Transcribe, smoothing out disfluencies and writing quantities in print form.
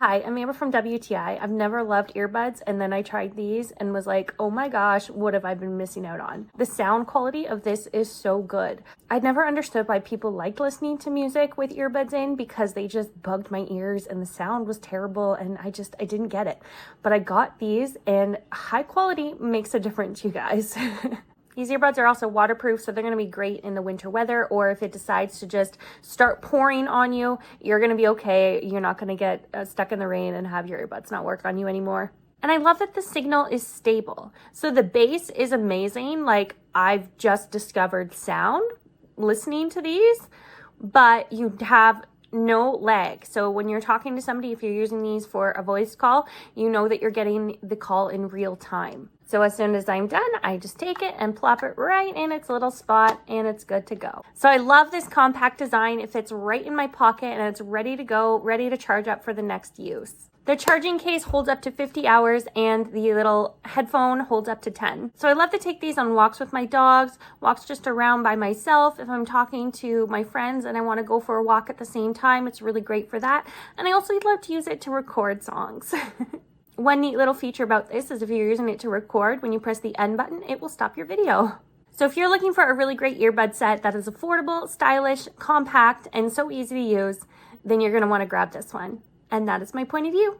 Hi, I'm Amber from WTI. I've never loved earbuds, and then I tried these and was like, oh my gosh, what have I been missing out on? The sound quality of this is so good. I never understood why people liked listening to music with earbuds in because they just bugged my ears and the sound was terrible and I didn't get it. But I got these and high quality makes a difference, you guys. These earbuds are also waterproof, so they're going to be great in the winter weather, or if it decides to just start pouring on you, you're going to be okay. You're not going to get stuck in the rain and have your earbuds not work on you anymore. And I love that the signal is stable. So the bass is amazing. Like, I've just discovered sound listening to these, but you have no lag. So when you're talking to somebody, if you're using these for a voice call, you know that you're getting the call in real time. So as soon as I'm done, I just take it and plop it right in its little spot and it's good to go. So I love this compact design. It fits right in my pocket and it's ready to go, ready to charge up for the next use. The charging case holds up to 50 hours and the little headphone holds up to 10. So I love to take these on walks with my dogs, walks just around by myself. If I'm talking to my friends and I want to go for a walk at the same time, it's really great for that. And I also love to use it to record songs. One neat little feature about this is if you're using it to record, when you press the end button, it will stop your video. So if you're looking for a really great earbud set that is affordable, stylish, compact, and so easy to use, then you're going to want to grab this one. And that is my point of view.